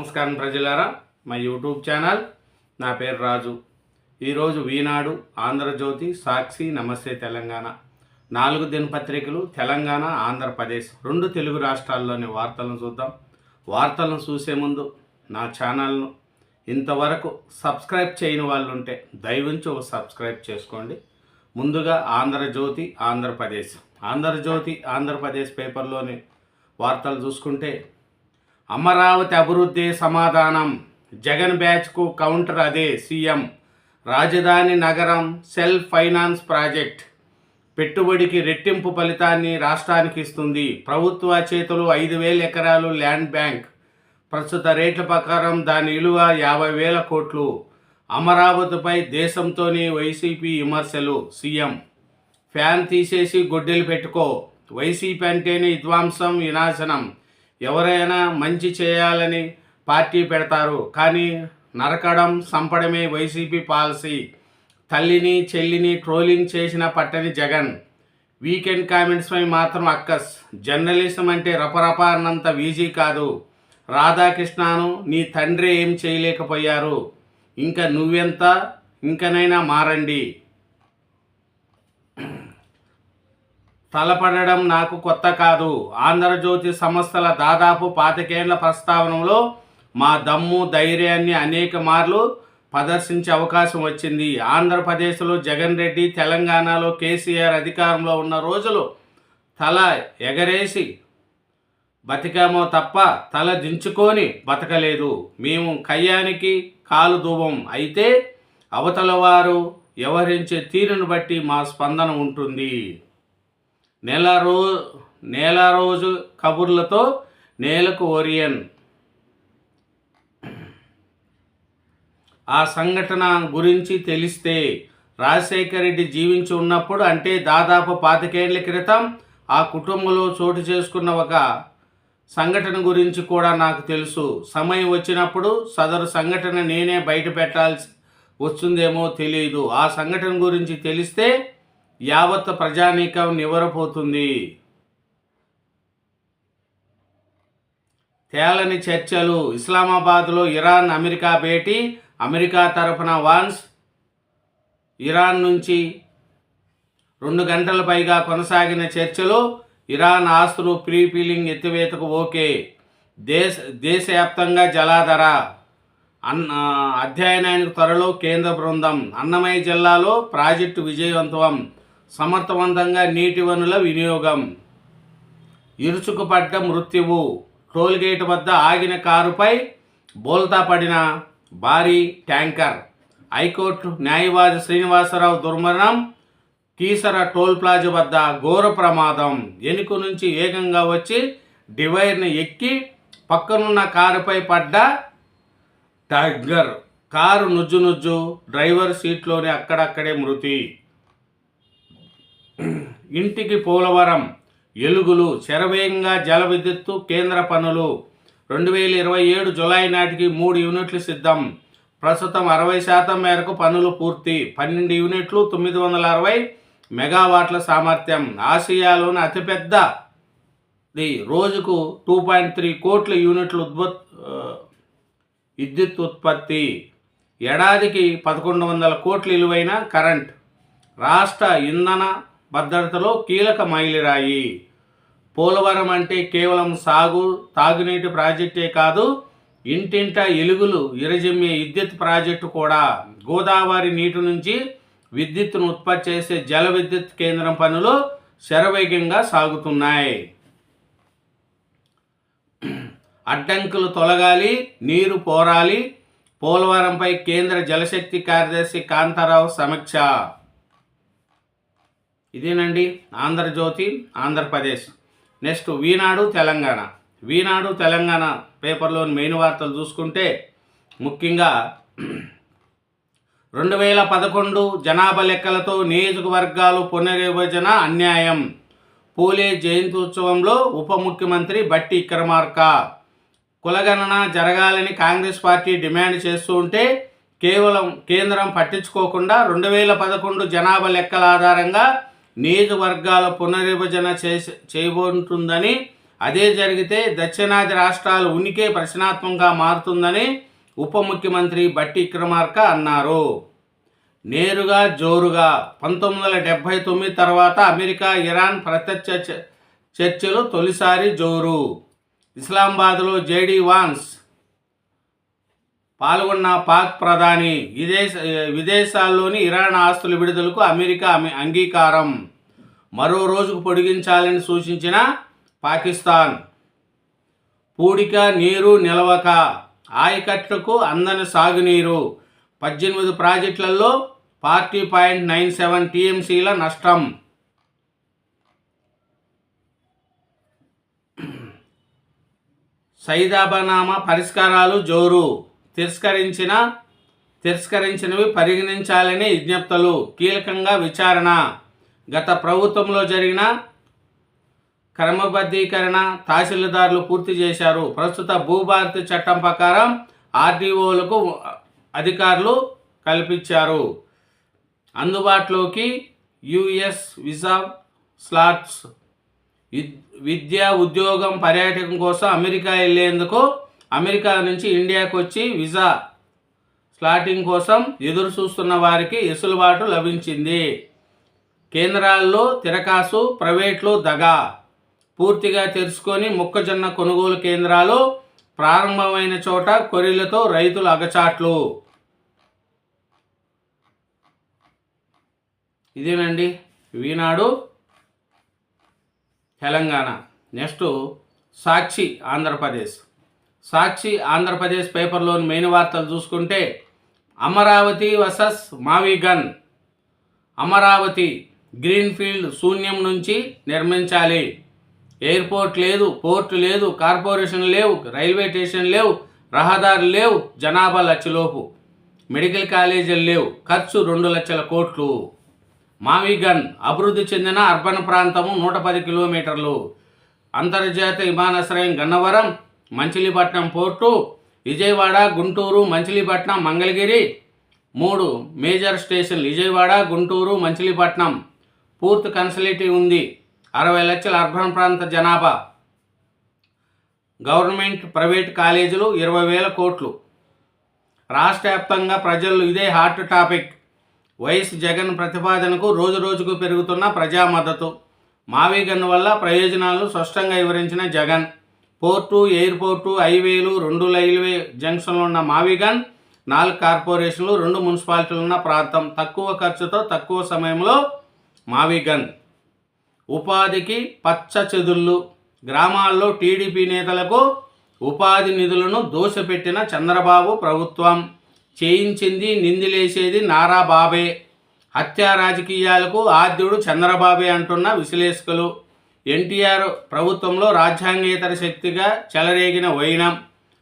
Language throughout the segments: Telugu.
నమస్కారం ప్రజలారా, మా యూట్యూబ్ ఛానల్. నా పేరు రాజు. ఈరోజు ఈనాడు, ఆంధ్రజ్యోతి, సాక్షి, నమస్తే తెలంగాణ 4 దినపత్రికలు తెలంగాణ, ఆంధ్రప్రదేశ్ 2 తెలుగు రాష్ట్రాల్లోని వార్తలను చూద్దాం. వార్తలను చూసే ముందు నా ఛానల్ను ఇంతవరకు సబ్స్క్రైబ్ చేయని వాళ్ళు ఉంటే దయవుంచి సబ్స్క్రైబ్ చేసుకోండి. ముందుగా ఆంధ్రజ్యోతి, ఆంధ్రప్రదేశ్ పేపర్లోని వార్తలు చూసుకుంటే, అమరావతి అభివృద్ధి సమాధానం, జగన్ బ్యాచ్కు కౌంటర్ అదే సీఎం. రాజధాని నగరం సెల్ఫ్ ఫైనాన్స్ ప్రాజెక్ట్ పెట్టుబడికి రెట్టింపు ఫలితాన్ని రాష్ట్రానికి ఇస్తుంది. ప్రభుత్వ చేతులు 5,000 ఎకరాలు ల్యాండ్ బ్యాంక్. ప్రస్తుత రేట్ల ప్రకారం దాని విలువ 50,000 కోట్లు. అమరావతిపై దేశంతోని వైసీపీ విమర్శలు. సీఎం ఫ్యాన్ తీసేసి గొడ్డెలు పెట్టుకో. వైసీపీ అంటేనే విధ్వంసం, వినాశనం. ఎవరైనా మంచి చేయాలని పార్టీ పెడతారు, కానీ నరకడం, చంపడమే వైసీపీ పాలసీ. తల్లిని చెల్లిని ట్రోలింగ్ చేసిన పట్టని జగన్. వీకెండ్ కామెంట్స్పై మాత్రం అక్కస్. జర్నలిజం అంటే రపరప అన్నంత ఈజీ కాదు. రాధాకృష్ణను నీ తండ్రి ఏం చేయలేకపోయారు, ఇంకా నువ్వెంత, ఇంకనైనా మారండి. తలపడడం నాకు కొత్త కాదు. ఆంధ్రజ్యోతి సంస్థల దాదాపు 25 ఏళ్ల ప్రస్తావనలో మా దమ్ము ధైర్యాన్ని అనేక మార్లు ప్రదర్శించే అవకాశం వచ్చింది. ఆంధ్రప్రదేశ్లో జగన్ రెడ్డి, తెలంగాణలో కేసీఆర్ అధికారంలో ఉన్న రోజులు తల ఎగరేసి బతికామో తప్ప తల దించుకొని బతకలేదు. మేము కయ్యానికి కాలు దూవం. అయితే అవతల వారు వ్యవహరించే తీరును బట్టి మా స్పందన ఉంటుంది. నెల రోజు కబుర్లతో నేలకు ఓరియన్. ఆ సంఘటన గురించి తెలిస్తే, రాజశేఖర రెడ్డి జీవించి ఉన్నప్పుడు, అంటే దాదాపు 25 ఏళ్ల క్రితం ఆ కుటుంబంలో చోటు చేసుకున్న ఒక సంఘటన గురించి కూడా నాకు తెలుసు. సమయం వచ్చినప్పుడు సదరు సంఘటన నేనే బయట పెట్టాల్సి వస్తుందేమో తెలియదు. ఆ సంఘటన గురించి తెలిస్తే యావత్ ప్రజానీకం నివ్వరపోతుంది. తేలని చర్చలు. ఇస్లామాబాద్లో ఇరాన్ అమెరికా భేటీ. అమెరికా తరఫున వాన్స్. ఇరాన్ నుంచి 2 గంటల పైగా కొనసాగిన చర్చలు. ఇరాన్ ఆస్తులు ప్రీ పీలింగ్ ఎత్తివేతకు ఓకే. దేశవ్యాప్తంగా జలాధర అధ్యయనానికి త్వరలో కేంద్ర బృందం. అన్నమయ్య జిల్లాలో ప్రాజెక్టు విజయవంతం. సమర్థవంతంగా నీటి వనరుల వినియోగం. ఇరుచుకుపడ్డ మృత్యువు. టోల్గేట్ వద్ద ఆగిన కారుపై బోల్తా పడిన భారీ ట్యాంకర్. హైకోర్టు న్యాయవాది శ్రీనివాసరావు దుర్మరణం. కీసర టోల్ ప్లాజా వద్ద ఘోర ప్రమాదం. వెనుక నుంచి వేగంగా వచ్చి డివైర్ని ఎక్కి పక్కనున్న కారుపై పడ్డ ట్యాంకర్. కారు నుజ్జు. డ్రైవర్ సీట్లోనే అక్కడక్కడే మృతి. ఇంటికి పోలవరం ఎలుగులు. శరవేగంగా జల విద్యుత్తు కేంద్ర పనులు. 2027 జులై నాటికి 3 యూనిట్లు సిద్ధం. ప్రస్తుతం 60% మేరకు పనులు పూర్తి. 12 యూనిట్లు, 960 మెగావాట్ల సామర్థ్యం. ఆసియాలోని అతిపెద్దది. రోజుకు 2.3 కోట్ల యూనిట్ల విద్యుత్ ఉత్పత్తి. ఏడాదికి 1,100 కోట్ల విలువైన కరెంట్. రాష్ట్ర ఇంధన భద్రతలో కీలక మైలురాయి. పోలవరం అంటే కేవలం తాగునీటి ప్రాజెక్టే కాదు, ఇంటింట ఎలుగులు విరజిమ్మే విద్యుత్ ప్రాజెక్టు కూడా. గోదావరి నీటి నుంచి విద్యుత్తును ఉత్పత్తి చేసే జల విద్యుత్ కేంద్రం పనులు శరవేగంగా సాగుతున్నాయి. అడ్డంకులు తొలగాలి, నీరు పోరాలి. పోలవరంపై కేంద్ర జలశక్తి కార్యదర్శి కాంతారావు సమీక్ష. ఇదేనండి ఆంధ్రజ్యోతి, ఆంధ్రప్రదేశ్. నెక్స్ట్ ఈనాడు తెలంగాణ పేపర్లోని మెయిన్ వార్తలు చూసుకుంటే, ముఖ్యంగా 2011 జనాభా లెక్కలతో నియోజకవర్గాలు పునర్విభజన అన్యాయం. పూలే జయంత్యుత్సవంలో ఉప ముఖ్యమంత్రి బట్టి విక్రమార్క. కులగణన జరగాలని కాంగ్రెస్ పార్టీ డిమాండ్ చేస్తూ ఉంటే కేంద్రం పట్టించుకోకుండా 2011 జనాభా లెక్కల ఆధారంగా నియోజకవర్గాల పునర్విభజన చేయబోతుందని అదే జరిగితే దక్షిణాది రాష్ట్రాల ఉనికి ప్రశ్నాత్మకంగా మారుతుందని ఉప ముఖ్యమంత్రి బట్టి విక్రమార్క అన్నారు. నేరుగా జోరుగా 1979 తర్వాత అమెరికా ఇరాన్ ప్రత్యక్ష చర్చలు తొలిసారి జోరు. ఇస్లామాబాద్లో జేడీ వాన్స్ పాల్గొన్న పాక్ ప్రధాని. విదేశాల్లోని ఇరాన్ ఆస్తుల విడుదలకు అమెరికా అంగీకారం. మరో రోజుకు పొడిగించాలని సూచించిన పాకిస్తాన్. పూడిక నీరు నిలవక ఆయకట్టుకు అందని సాగునీరు. 18 ప్రాజెక్టులలో 40.97 టీఎంసీల నష్టం. సైదాబానామా పరిష్కారాలు జోరు. తిరస్కరించినవి పరిగణించాలని విజ్ఞప్తులు. కీలకంగా విచారణ. గత ప్రభుత్వంలో జరిగిన క్రమబద్ధీకరణ తహసీల్దార్లు పూర్తి చేశారు. ప్రస్తుత భూభారతి చట్టం ప్రకారం ఆర్డీఓలకు అధికారులు కల్పించారు. అందుబాటులోకి యుఎస్ వీసా స్లాట్స్. విద్య, ఉద్యోగం, పర్యాటకం కోసం అమెరికా వెళ్లేందుకు అమెరికా నుంచి ఇండియాకు వచ్చి వీసా స్లాటింగ్ కోసం ఎదురు చూస్తున్న వారికి వెసులుబాటు లభించింది. కేంద్రాల్లో తిరకాసు, ప్రైవేట్లో దగా. పూర్తిగా తెరుచుకొని మొక్కజొన్న కొనుగోలు కేంద్రాలు ప్రారంభమైన చోట కొర్రీలతో రైతుల అగచాట్లు. ఇదేనండి ఈనాడు తెలంగాణ. నెక్స్ట్ సాక్షి ఆంధ్రప్రదేశ్. సాక్షి ఆంధ్రప్రదేశ్ పేపర్లోని మెయిన్ వార్తలు చూసుకుంటే అమరావతి వర్సెస్ మావిగన్. అమరావతి గ్రీన్ఫీల్డ్ శూన్యం నుంచి నిర్మించాలి. ఎయిర్పోర్ట్ లేదు, పోర్టు లేదు, కార్పొరేషన్ లేవు, రైల్వే స్టేషన్ లేవు, రహదారులు లేవు, జనాభా లక్షలోపు, మెడికల్ కాలేజీలు లేవు, ఖర్చు 2 లక్షల కోట్లు. మావిగన్ అభివృద్ధి చెందిన అర్బన్ ప్రాంతము 110 కిలోమీటర్లు. అంతర్జాతీయ విమానాశ్రయం గన్నవరం, మచిలీపట్నం పోర్టు, విజయవాడ, గుంటూరు, మచిలీపట్నం, మంగళగిరి 3 మేజర్ స్టేషన్లు. విజయవాడ, గుంటూరు, మచిలీపట్నం. పూర్తి కన్సల్టీ ఉంది. 60 లక్షల అర్బన్ ప్రాంత జనాభా. గవర్నమెంట్, ప్రైవేట్ కాలేజీలు 20,000 కోట్లు. రాష్ట్ర వ్యాప్తంగా ప్రజలు ఇదే హాట్ టాపిక్. వైఎస్ జగన్ ప్రతిపాదనకు రోజుకు పెరుగుతున్న ప్రజా మద్దతు. మావిగన్ వల్ల ప్రయోజనాలు స్పష్టంగా వివరించిన జగన్. పోర్టు, ఎయిర్పోర్టు, హైవేలు, 2 రైల్వే జంక్షన్లు ఉన్న మావిగన్, 4 కార్పొరేషన్లు, 2 మున్సిపాలిటీలు ఉన్న ప్రాంతం. తక్కువ ఖర్చుతో తక్కువ సమయంలో మావిగన్. ఉపాధికి పచ్చ చెదుళ్ళు. గ్రామాల్లో టీడీపీ నేతలకు ఉపాధి నిధులను దోషపెట్టిన చంద్రబాబు ప్రభుత్వం. చేయించింది, నిందిలేసేది నారా బాబే. హత్యా రాజకీయాలకు ఆద్యుడు చంద్రబాబే అంటున్న విశ్లేషకులు. ఎన్టీఆర్ ప్రభుత్వంలో రాజ్యాంగేతర శక్తిగా చెలరేగిన వైనం.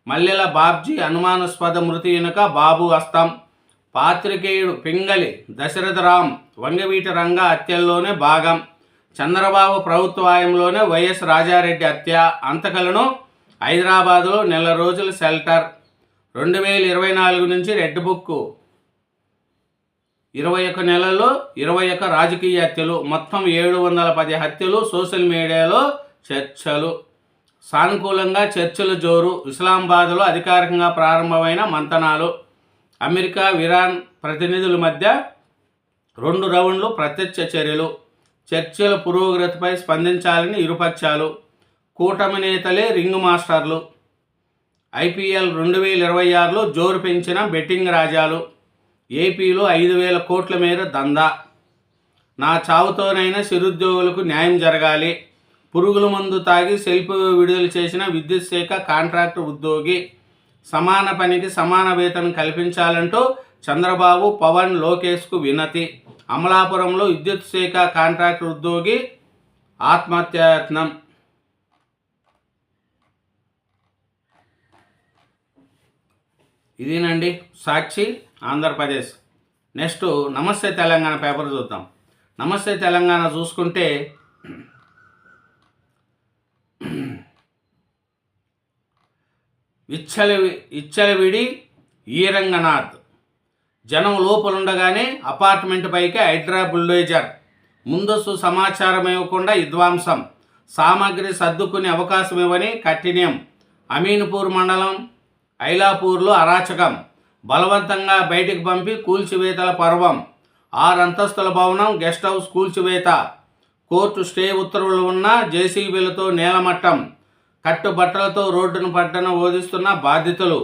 మల్లెల బాబ్జీ అనుమానాస్పద మృతి వెనుక బాబు హస్తం. పాత్రికేయుడు పింగళి దశరథరామ్ వంగవీటి రంగ హత్యల్లోనే భాగం. చంద్రబాబు ప్రభుత్వ హయాంలోనే వైఎస్ రాజారెడ్డి హత్య. అంతకులను హైదరాబాదులో నెల రోజుల షెల్టర్. 2024 నుంచి రెడ్ బుక్. 21 నెలల్లో 21 రాజకీయ హత్యలు. మొత్తం 710 హత్యలు. సోషల్ మీడియాలో చర్చలు. సానుకూలంగా చర్చలు జోరు. ఇస్లామాబాద్లో అధికారికంగా ప్రారంభమైన మంతనాలు. అమెరికా, ఇరాన్ ప్రతినిధుల మధ్య 2 రౌండ్లు ప్రత్యక్ష చర్యలు. చర్చల పురోగతిపై స్పందించాలని ఇరుపక్షాలు. కూటమి నేతలే రింగ్ మాస్టర్లు. ఐపీఎల్ 2026లో జోరు పెంచిన బెట్టింగ్ రాజాలు. ఏపీలో 5,000 కోట్ల మేర దందా. నా చావుతోనైనా చిరుద్యోగులకు న్యాయం జరగాలి. పురుగుల మందు తాగి సెల్ఫ్ విడుదల చేసిన విద్యుత్ శాఖ కాంట్రాక్టు ఉద్యోగి. సమాన పనికి సమాన వేతనం కల్పించాలంటూ చంద్రబాబు, పవన్, లోకేష్కు వినతి. అమలాపురంలో విద్యుత్ శాఖ కాంట్రాక్టు ఉద్యోగి ఆత్మహత్యాయత్నం. ఇదేనండి సాక్షి ఆంధ్రప్రదేశ్. నెక్స్ట్ నమస్తే తెలంగాణ పేపర్ చూద్దాం. నమస్తే తెలంగాణ చూసుకుంటే ఇచ్చలవిడి ఈరంగనాథ్. జనం లోపలుండగానే అపార్ట్మెంట్ పైకి హైడ్రా బుల్డోజర్. ముందస్తు సమాచారం ఇవ్వకుండా విధ్వంసం. సామాగ్రి సర్దుకునే అవకాశం ఇవ్వని కఠినం. అమీన్పూర్ మండలం ఐలాపూర్లో అరాచకం, బలవంతంగా బయటికి పంపి కూల్చివేతల పర్వం. 6 అంతస్తుల భవనం గెస్ట్ హౌస్ కూల్చివేత. కోర్టు స్టే ఉత్తర్వులు ఉన్న జేసీబీలతో నేలమట్టం. కట్టుబట్టలతో రోడ్డును పట్టణ ఓదిస్తున్న బాధితులు.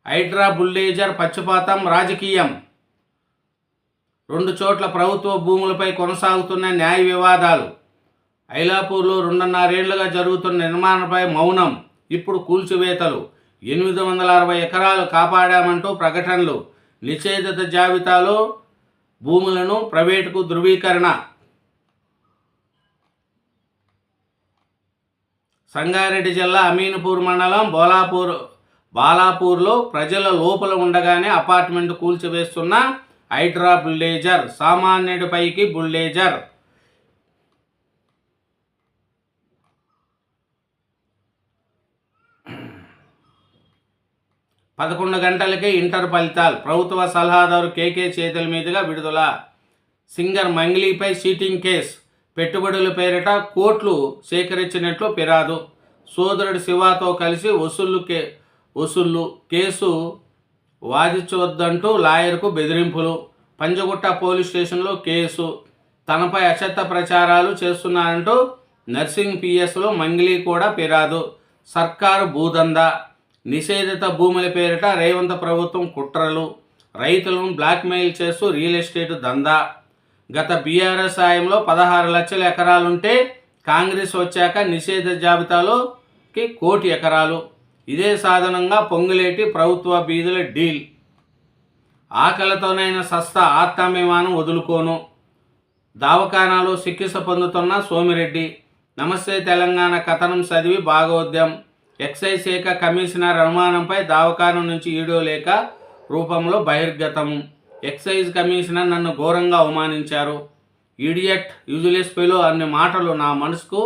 హైడ్రా బుల్డేజర్ పక్షపాతం రాజకీయం. 2 చోట్ల ప్రభుత్వ భూములపై కొనసాగుతున్న న్యాయ వివాదాలు. ఐలాపూర్లో 2.5 ఏళ్లుగా జరుగుతున్న నిర్మాణంపై మౌనం. ఇప్పుడు కూల్చివేతలు. 860 ఎకరాలు కాపాడామంటూ ప్రకటనలు. నిషేధిత జాబితాలో భూములను ప్రైవేటుకు ధృవీకరణ. సంగారెడ్డి జిల్లా అమీన్పూర్ మండలం బాలాపూర్లో ప్రజల లోపల ఉండగానే అపార్ట్మెంట్ కూల్చివేస్తున్న హైడ్రా బుల్డేజర్. సామాన్యుడిపైకి బుల్డేజర్. 11 గంటలకే ఇంటర్ ఫలితాలు. ప్రభుత్వ సలహాదారు కేకే చేతుల మీదుగా విడుదల. సింగర్ మంగ్లీపై చీటింగ్ కేసు. పెట్టుబడుల పేరిట కోట్లు సేకరించినట్లు ఫిర్యాదు. సోదరుడు శివతో కలిసి వసూళ్లు కేసు వాదించవద్దంటూ లాయర్కు బెదిరింపులు. పంజగుట్ట పోలీస్ స్టేషన్లో కేసు. తనపై అసత్య ప్రచారాలు చేస్తున్నారంటూ నర్సింగ్ పిఎస్లో మంగ్లీ కూడా ఫిర్యాదు. సర్కారు భూదందా. నిషేధిత భూముల పేరిట రేవంత్ ప్రభుత్వం కుట్రలు. రైతులను బ్లాక్మెయిల్ చేస్తూ రియల్ ఎస్టేట్ దందా. గత బీఆర్ఎస్ సాయంలో 16 లక్షల ఎకరాలుంటే కాంగ్రెస్ వచ్చాక నిషేధ జాబితాలోకి 1 కోటి ఎకరాలు. ఇదే సాధనంగా పొంగులేటి ప్రభుత్వ బీదుల డీల్. ఆకలితోనైనా సస్తా, ఆత్మాభిమానం వదులుకోను. దవాఖానాలో చికిత్స పొందుతున్న సోమిరెడ్డి. నమస్తే తెలంగాణ కథనం చదివి భాగోద్యం. ఎక్సైజ్ శాఖ కమిషనర్ అనుమానంపై దవాఖానా నుంచి వీడియో లేఖ రూపంలో బహిర్గతం. ఎక్సైజ్ కమిషనర్ నన్ను ఘోరంగా అవమానించారు. ఈడియట్, యూజ్లెస్ ఫెలో అనే మాటలు నా మనసుకు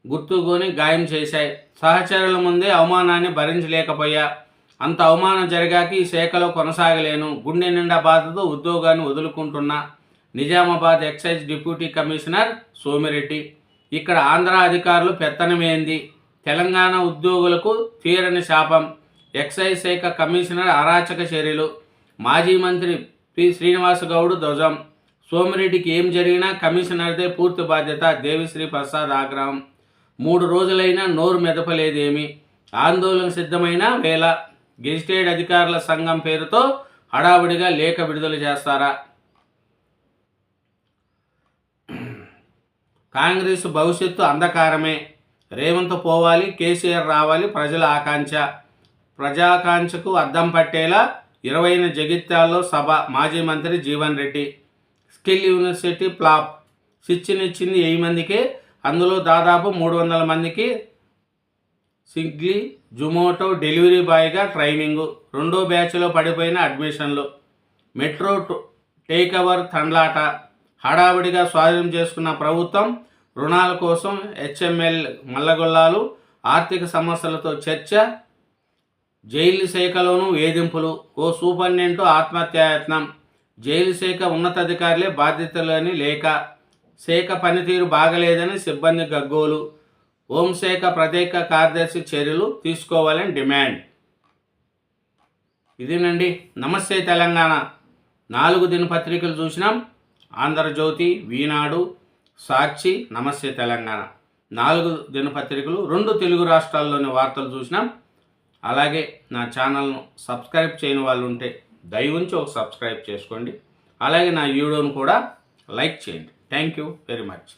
గుర్తుకొని గాయం చేశాయి. సహచరుల ముందే అవమానాన్ని భరించలేకపోయా. అంత అవమానం జరిగాక ఈ శాఖలో కొనసాగలేను. గుండె నిండా బాధతో ఉద్యోగాన్ని వదులుకుంటున్నా. Nizamabad excise deputy commissioner Somireddy. ఇక్కడ ఆంధ్ర అధికారులు పెత్తనమేంది. తెలంగాణ ఉద్యోగులకు తీరని శాపం. ఎక్సైజ్ శాఖ కమిషనర్ అరాచక చర్యలు. మాజీ మంత్రి పి శ్రీనివాస్ గౌడ్ ధ్వజం. సోమిరెడ్డికి ఏం జరిగినా కమిషనర్దే పూర్తి బాధ్యత. దేవిశ్రీ ప్రసాద్ ఆగ్రహం. 3 రోజులైనా నోరు మెదపలేదేమి. ఆందోళన సిద్ధమైన వేళ గెజిటెడ్ అధికారుల సంఘం పేరుతో హడావుడిగా లేఖ విడుదల చేస్తారా? కాంగ్రెస్ భవిష్యత్తు అంధకారమే. రేవంత్ పోవాలి, కేసీఆర్ రావాలి ప్రజల ఆకాంక్ష. ప్రజాకాంక్షకు అద్దం పట్టేలా 20న జగిత్యాల్లో సభ. మాజీ మంత్రి Jeevan Reddy. Skill university flop. శిక్షణిచ్చింది 1000 మందికి, అందులో దాదాపు 300 మందికి స్విగ్గీ, జొమాటో డెలివరీ బాయ్గా ట్రైనింగు. 2వ బ్యాచ్లో పడిపోయిన అడ్మిషన్లు. మెట్రో టేక్ ఓవర్ తండ్లాట. హడావుడిగా స్వాధీనం చేసుకున్న ప్రభుత్వం. రుణాల కోసం హెచ్ఎంఎల్ మల్లగొల్లాలు. ఆర్థిక సమస్యలతో చర్చ. జైలు శాఖలోనూ వేధింపులు. ఓ సూపరింటెండెంట్ ఆత్మహత్యాయత్నం. జైలు శాఖ ఉన్నతాధికారులే బాధ్యతలని లేక. శాఖ పనితీరు బాగలేదని సిబ్బంది గగ్గోలు. హోంశాఖ ప్రత్యేక కార్యదర్శి చర్యలు తీసుకోవాలని డిమాండ్. ఇదేనండి నమస్తే తెలంగాణ. 4 దినపత్రికలు చూసినాం. ఆంధ్రజ్యోతి, ఈనాడు, సాక్షి, నమస్తే తెలంగాణ. 4 దినపత్రికలు, 2 తెలుగు రాష్ట్రాల్లోని వార్తలు చూసినాం. అలాగే నా ఛానల్ను సబ్స్క్రైబ్ చేయని వాళ్ళు ఉంటే దయవుంచి ఒక సబ్స్క్రైబ్ చేసుకోండి. అలాగే నా వీడియోను కూడా లైక్ చేయండి. Thank you very much.